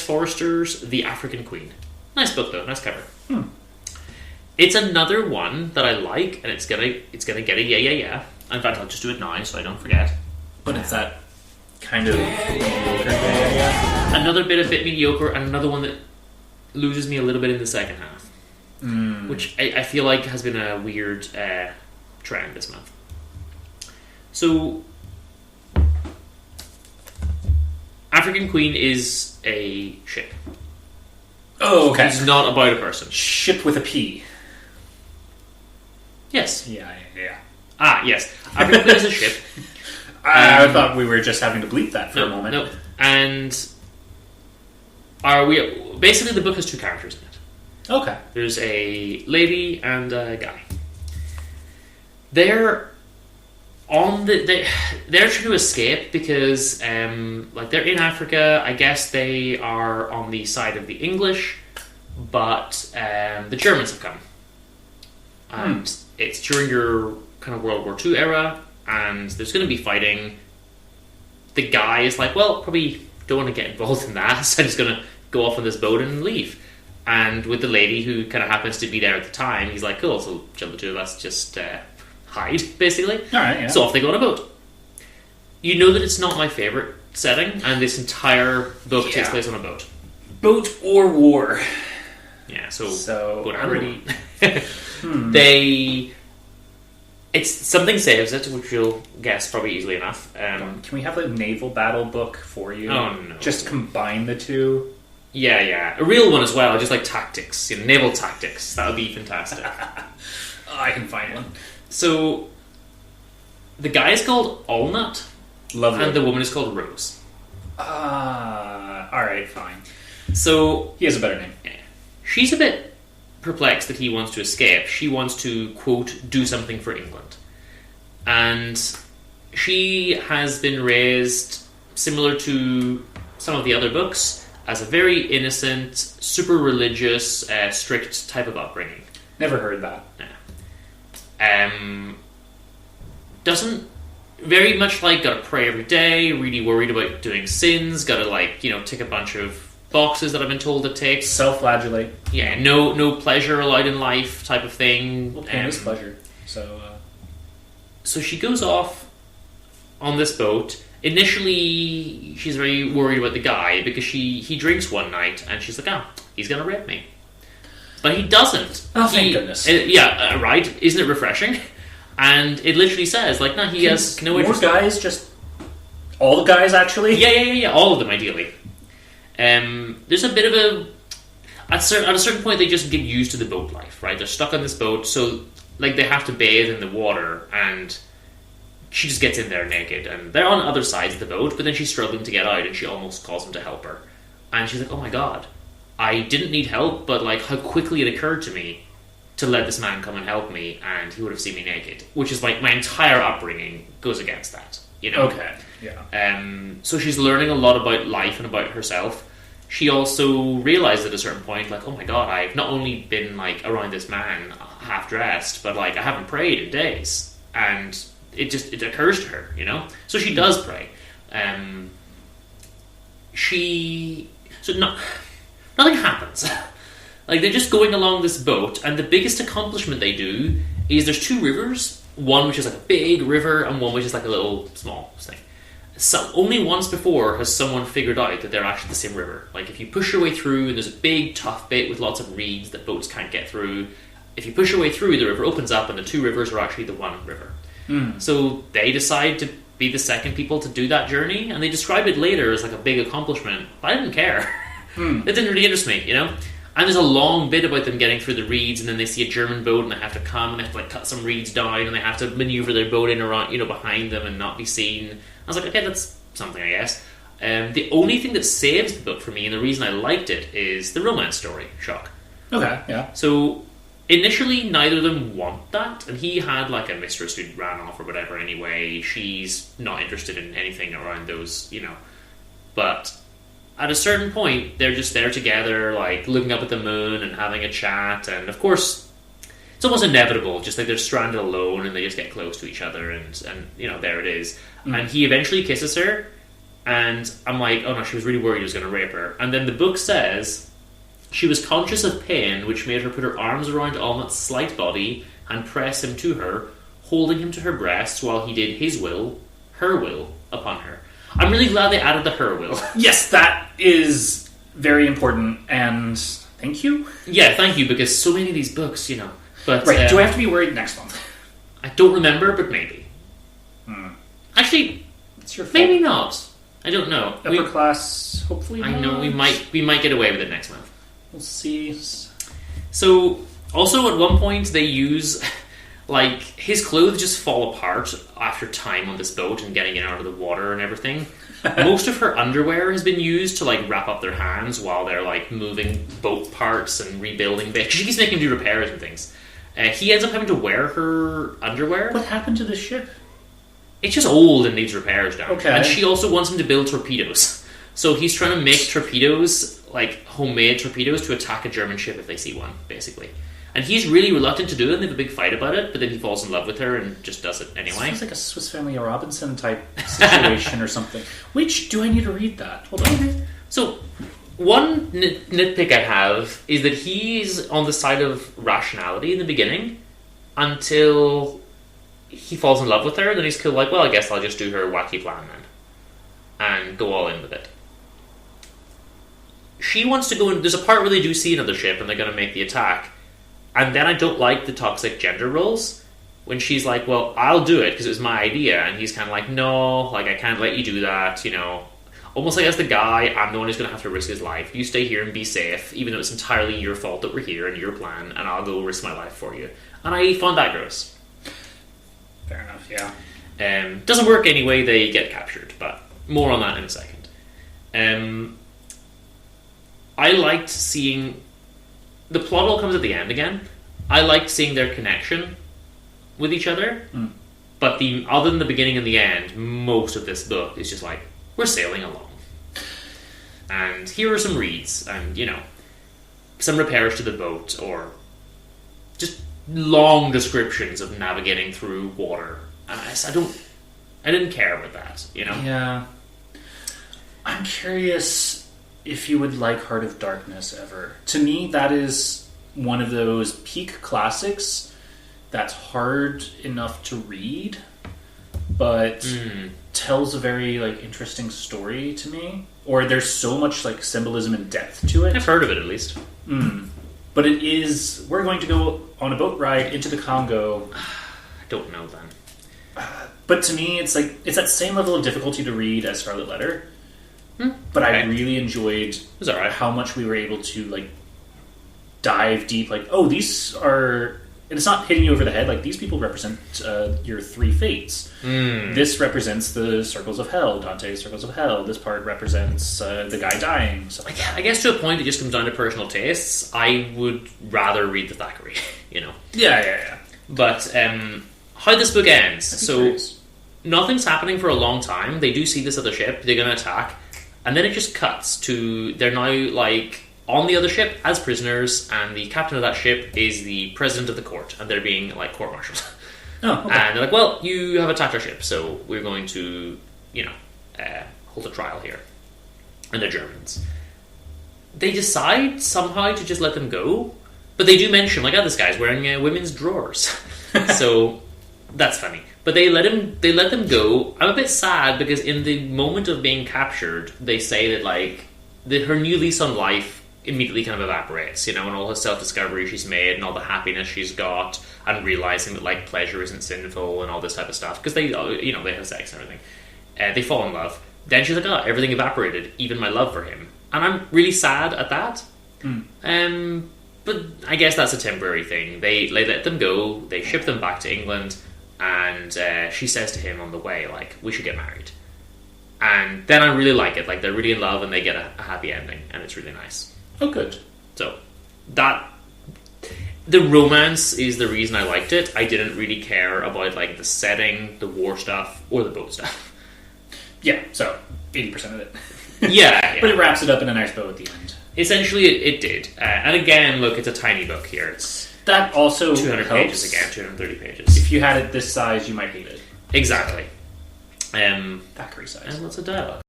Forrester's The African Queen. Nice book though, nice cover. It's another one that I like, and it's gonna get a yeah. In fact, I'll just do it now so I don't forget. But it's that kind of mediocre yeah. Another bit mediocre, and another one that loses me a little bit in the second half, which I feel like has been a weird trend this month. So, African Queen is a ship. Oh, okay. It's not about a person. Ship with a P. Yes. Yeah. Ah, yes. African Queen is a ship. I thought we were just having to bleep that for a moment. No. And basically the book has two characters in it. Okay. There's a lady and a guy. They're trying to escape because they're in Africa. I guess they are on the side of the English, but the Germans have come, and it's during your kind of World War II era, and there's going to be fighting. The guy is like, well, probably don't want to get involved in that, so I'm just going to go off on this boat and leave. And with the lady who kind of happens to be there at the time, he's like, cool, so the two of us just hide, basically. All right, yeah. So off they go on a boat. You know that it's not my favourite setting, and this entire book takes place on a boat. Boat or war. Yeah, so So already it's something saves it, which you'll guess probably easily enough. Can we have a naval battle book for you? Oh, no. Just combine the two. Yeah, a real one as well, just like tactics, naval tactics. That would be fantastic. I can find one. So the guy is called Allnut, Lovely. and the woman is called Rose. Alright, fine. So He has a better name. she's a bit perplexed that he wants to escape. She wants to, quote, do something for England. And she has been raised, similar to some of the other books, as a very innocent, super religious, strict type of upbringing. Never heard that. Doesn't very much gotta pray every day, really worried about doing sins, gotta tick a bunch of boxes that I've been told it takes. Self-flagellate. Yeah, no pleasure allowed in life type of thing. Well, pain is pleasure. So she goes off on this boat. Initially, she's very worried about the guy because he drinks one night and she's like, he's gonna rape me. But he doesn't. Oh, thank goodness. Right? Isn't it refreshing? And it literally says, he has no interest. More guys, just all the guys, actually? Yeah, all of them, ideally. There's a bit of at a certain point, they just get used to the boat life, right? They're stuck on this boat, so they have to bathe in the water, and she just gets in there naked, and they're on other sides of the boat, but then she's struggling to get out, and she almost calls him to help her. And she's like, oh my god, I didn't need help, but how quickly it occurred to me to let this man come and help me, and he would have seen me naked. Which is my entire upbringing goes against that, Okay, yeah. So she's learning a lot about life and about herself. She also realized at a certain point, oh my god, I've not only been around this man half dressed, but I haven't prayed in days. And it occurs to her, So she does pray. Nothing happens. They're just going along this boat, and the biggest accomplishment they do is there's two rivers, one which is a big river, and one which is a little small thing. Only once before has someone figured out that they're actually the same river. If you push your way through, and there's a big tough bit with lots of reeds that boats can't get through, if you push your way through, the river opens up, and the two rivers are actually the one river. So they decide to be the second people to do that journey, and they describe it later as a big accomplishment. But I didn't care. It didn't really interest me, And there's a long bit about them getting through the reeds, and then they see a German boat, and they have to come, and they have to cut some reeds down, and they have to maneuver their boat in around, behind them and not be seen. I was like, okay, that's something, I guess. The only thing that saves the book for me, and the reason I liked it, is the romance story. Shock. Okay, yeah. So initially, neither of them want that, and he had a mistress who ran off or whatever anyway. She's not interested in anything around those, But at a certain point, they're just there together, looking up at the moon and having a chat, and of course, it's almost inevitable, just they're stranded alone and they just get close to each other, and there it is. And he eventually kisses her, And I'm like, oh no, she was really worried he was going to rape her. And then the book says she was conscious of pain, which made her put her arms around Almut's slight body and press him to her, holding him to her breast while he did his will, her will, upon her. I'm really glad they added the her will. Yes, that is very important, and thank you. Yeah, thank you, because so many of these books, But, Right, do I have to be worried next month? I don't remember, but maybe. Actually, It's your fault. maybe not. I don't know. Upper class, hopefully I not. know we might get away with it next month. We'll see. So, also at one point they use, like, his clothes just fall apart after time on this boat and getting it out of the water and everything. Most of her underwear has been used to, like, wrap up their hands while they're, like, moving boat parts and rebuilding bits. She keeps making do repairs and things. He ends up having to wear her underwear. What happened to the ship? It's just old and needs repairs now. Okay. And she also wants him to build torpedoes. So he's trying to make torpedoes, like homemade torpedoes, to attack a German ship if they see one, basically. And he's really reluctant to do it, and they have a big fight about it, but then he falls in love with her and just does it anyway. Sounds like a Swiss Family Robinson type situation or something. Which, do I need to read that? Hold on. So, one nitpick I have is that he's on the side of rationality in the beginning until he falls in love with her, then he's cool, like, well, I guess I'll just do her wacky plan then. And go all in with it. She wants to go in. There's a part where they do see another ship and they're going to make the attack. And then I don't like the toxic gender roles. When she's like, well, I'll do it because it was my idea. And he's kind of like, no, like, I can't let you do that, Almost like as the guy, I'm the one who's going to have to risk his life. You stay here and be safe, even though it's entirely your fault that we're here and your plan, and I'll go risk my life for you. And I found that gross. Fair enough, yeah. Doesn't work anyway, they get captured, but more on that in a second. I liked seeing... The plot all comes at the end again. I liked seeing their connection with each other, but other than the beginning and the end, most of this book is just like, we're sailing along. And here are some reads, and, some repairs to the boat, or just long descriptions of navigating through water. And I didn't care about that, Yeah. I'm curious if you would like Heart of Darkness ever. To me, that is one of those peak classics that's hard enough to read, but tells a very interesting story to me. Or there's so much symbolism and depth to it. I've heard of it at least. But it is... We're going to go on a boat ride into the Congo. I don't know then. But to me, it's that same level of difficulty to read as Scarlet Letter. But Okay. I really enjoyed It was alright. how much we were able to dive deep. These are... And it's not hitting you over the head. These people represent your three fates. This represents the circles of hell, Dante's circles of hell. This part represents the guy dying. So I guess to a point it just comes down to personal tastes. I would rather read the Thackeray, Yeah. But how this book ends, I'd be so curious. nothing's happening for a long time. They do see this other ship, they're going to attack, and then it just cuts to they're now on the other ship as prisoners, and the captain of that ship is the president of the court, and they're being court-martialed. Oh, okay. And they're like, well, you have attacked our ship, so we're going to, hold a trial here. And they're Germans. They decide somehow to just let them go, but they do mention, this guy's wearing women's drawers. So that's funny. But they let them go. I'm a bit sad because in the moment of being captured, they say that her new lease on life immediately kind of evaporates, and all the self-discovery she's made and all the happiness she's got, and realizing that pleasure isn't sinful and all this type of stuff, because they they have sex and everything. They fall in love. Then she's like, oh, everything evaporated, even my love for him. And I'm really sad at that. But I guess that's a temporary thing. They let them go, they ship them back to England, and she says to him on the way, we should get married. And then I really like it. They're really in love and they get a happy ending, and it's really nice. Oh, good. So, the romance is the reason I liked it. I didn't really care about the setting, the war stuff, or the boat stuff. Yeah, so 80% of it. Yeah. But it wraps it up in a nice bow at the end. Essentially, it did. And again, look, it's a tiny book here. It's That also 200 helps. pages again, 230 pages. If you had it this size, you might hate it. Exactly. Thackeray size. And lots of dialogue.